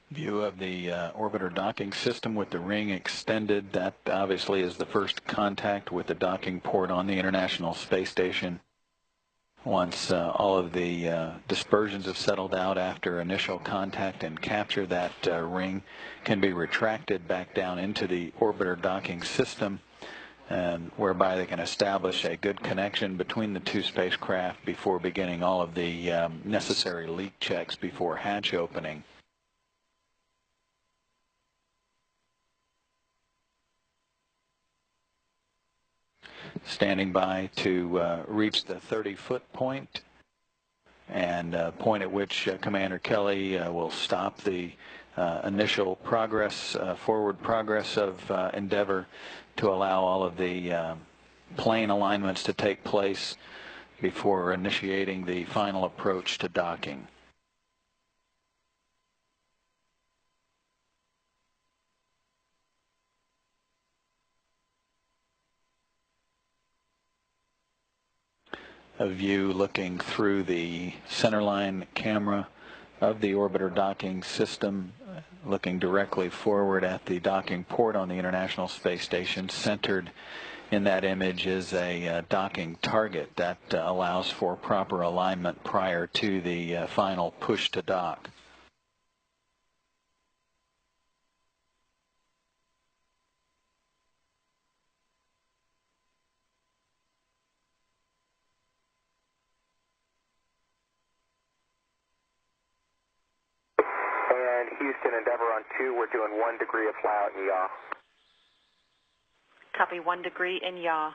View of the orbiter docking system with the ring extended. That obviously is the first contact with the docking port on the International Space Station. Once all of the dispersions have settled out after initial contact and capture, that ring can be retracted back down into the orbiter docking system, and whereby they can establish a good connection between the two spacecraft before beginning all of the necessary leak checks before hatch opening. Standing by to reach the 30-foot point, and point at which Commander Kelly will stop the initial progress, forward progress of Endeavour, to allow all of the plane alignments to take place before initiating the final approach to docking. A view looking through the centerline camera of the orbiter docking system, looking directly forward at the docking port on the International Space Station. Centered in that image is a docking target that allows for proper alignment prior to the final push to dock. And Houston, Endeavour on 2, we're doing 1 degree of fly out in yaw. Copy, 1 degree in yaw.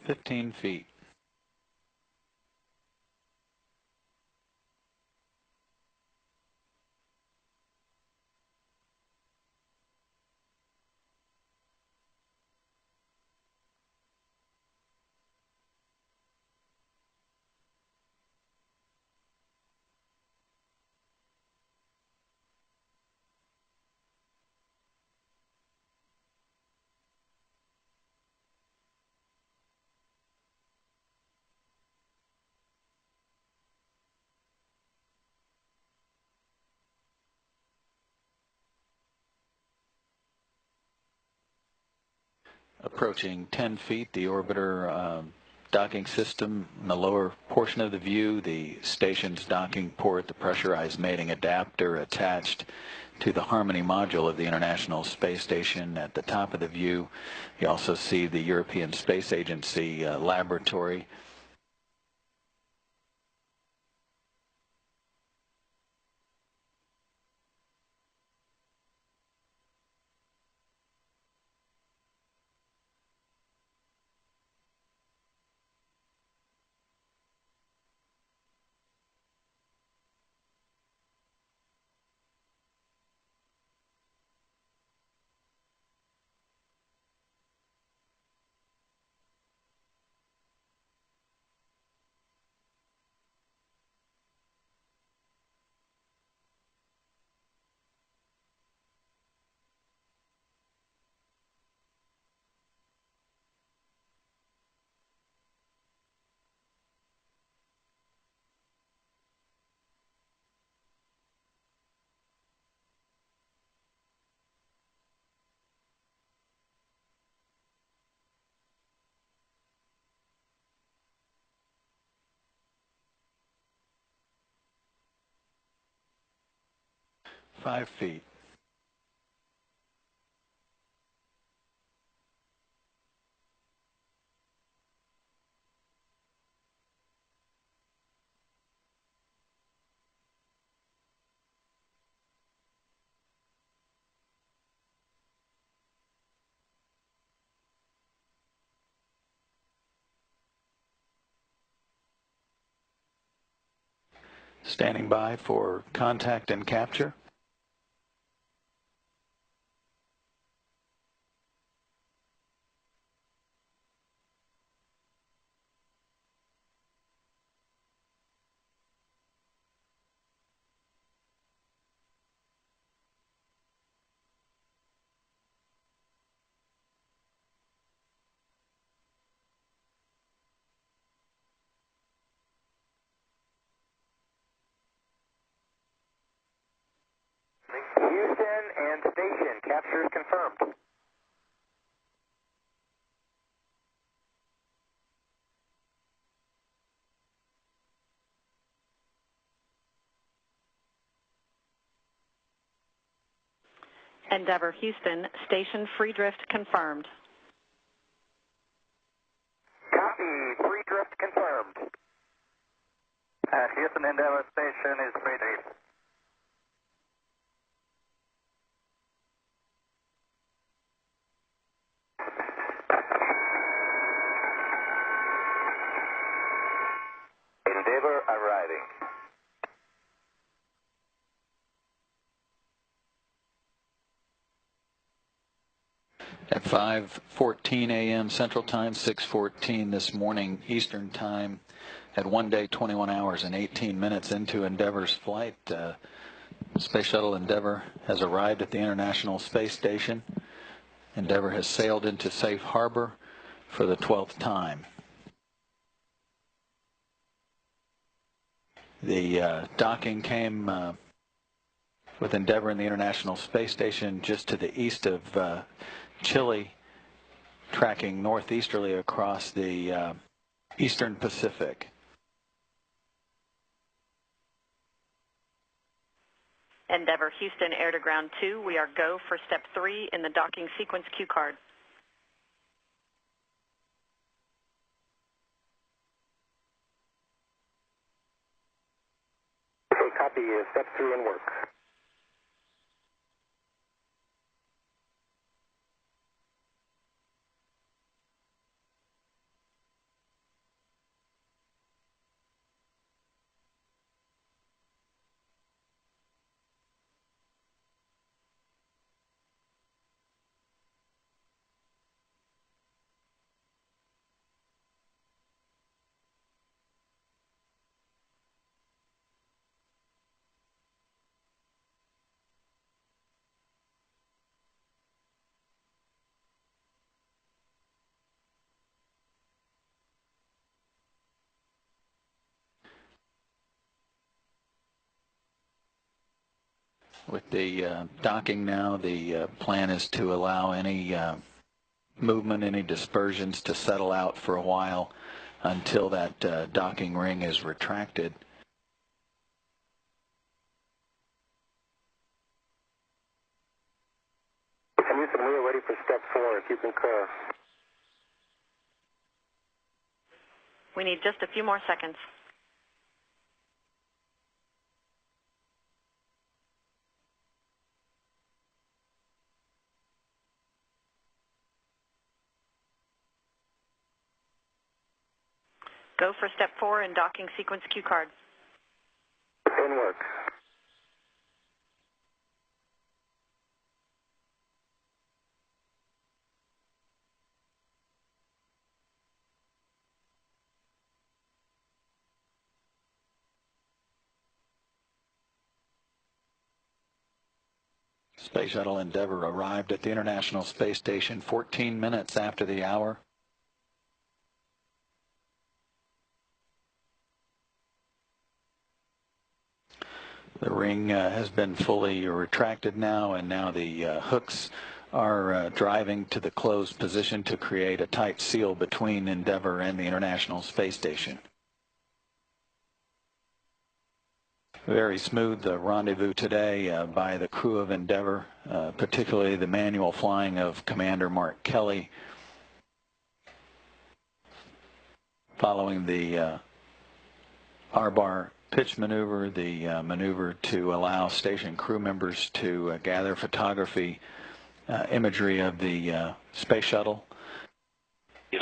"15 feet. Approaching 10 feet, the orbiter docking system in the lower portion of the view, the station's docking port, the pressurized mating adapter attached to the Harmony module of the International Space Station. At the top of the view, you also see the European Space Agency laboratory. 5 feet. Standing by for contact and capture. Houston and station, capture is confirmed. Endeavour Houston, station free drift confirmed. Copy, free drift confirmed. Houston Endeavour station is free drift. Endeavour arriving. At 5:14 a.m. Central Time, 6:14 this morning Eastern Time, at 1 day, 21 hours, and 18 minutes into Endeavour's flight, Space Shuttle Endeavour has arrived at the International Space Station. Endeavour has sailed into safe harbor for the 12th time. The docking came with Endeavour and the International Space Station just to the east of Chile, tracking northeasterly across the eastern Pacific. Endeavour Houston, air to ground 2. We are go for step 3 in the docking sequence cue card. Okay, copy, step 3 in work. With the docking now, the plan is to allow any movement, any dispersions to settle out for a while until that docking ring is retracted. Houston, we are ready for step 4, if you concur. We need just a few more seconds. Go for step 4 in docking sequence cue card. In work. Space Shuttle Endeavour arrived at the International Space Station 14 minutes after the hour. The ring has been fully retracted now, and now the hooks are driving to the closed position to create a tight seal between Endeavour and the International Space Station. Very smooth rendezvous today by the crew of Endeavour, particularly the manual flying of Commander Mark Kelly, following the R-bar pitch maneuver, the maneuver to allow station crew members to gather photography imagery of the space shuttle.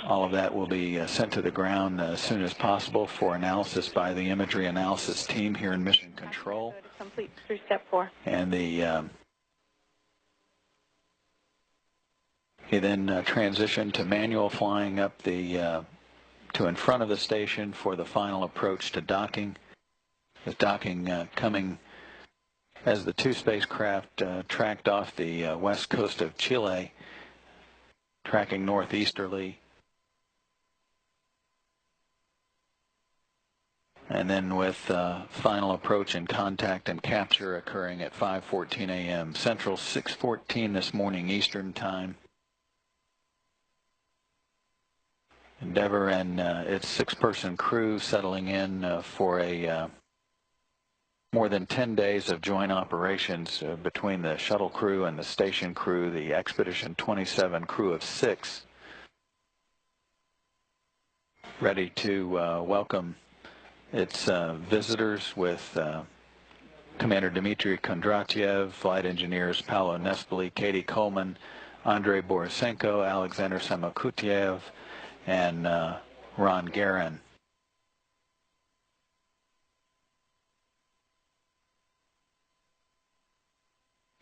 All of that will be sent to the ground as soon as possible for analysis by the imagery analysis team here in Mission Control. Complete through step 4. And he then transitioned to manual flying up the to in front of the station for the final approach to docking. With docking coming as the two spacecraft tracked off the west coast of Chile, tracking northeasterly. And then with final approach and contact and capture occurring at 5:14 a.m. Central, 6:14 this morning Eastern Time. Endeavour and its 6-person crew settling in for a more than 10 days of joint operations between the shuttle crew and the station crew, the Expedition 27 crew of 6, ready to welcome its visitors with Commander Dmitry Kondratyev, flight engineers Paolo Nespoli, Katie Coleman, Andrei Borisenko, Alexander Samokutyev, and Ron Guerin.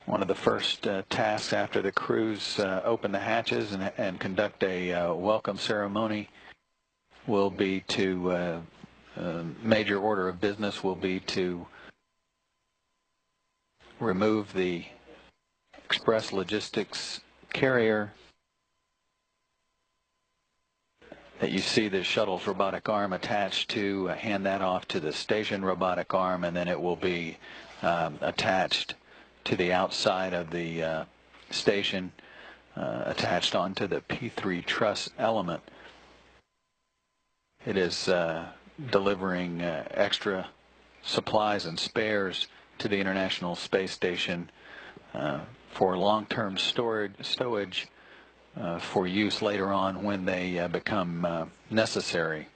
One of the first tasks after the crews open the hatches and conduct a welcome ceremony will be to major order of business will be to remove the express logistics carrier that you see the shuttle's robotic arm attached to, hand that off to the station robotic arm, and then it will be attached to the outside of the station, attached onto the P3 truss element. It is delivering extra supplies and spares to the International Space Station for long-term stowage for use later on when they become necessary.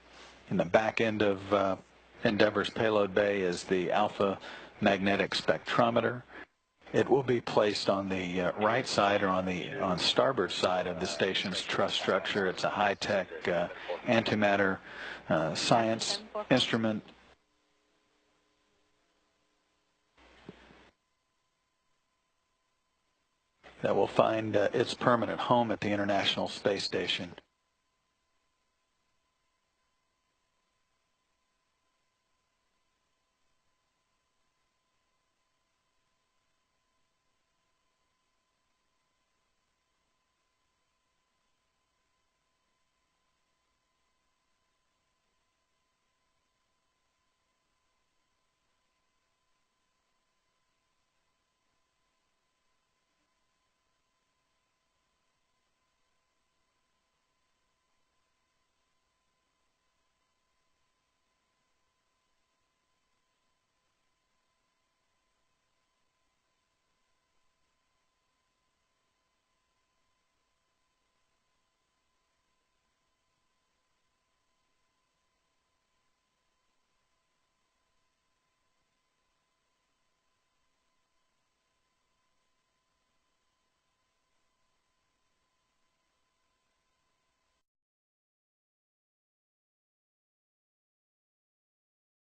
In the back end of Endeavour's payload bay is the alpha magnetic spectrometer. It will be placed on the right side or on starboard side of the station's truss structure. It's a high-tech antimatter science instrument that will find its permanent home at the International Space Station.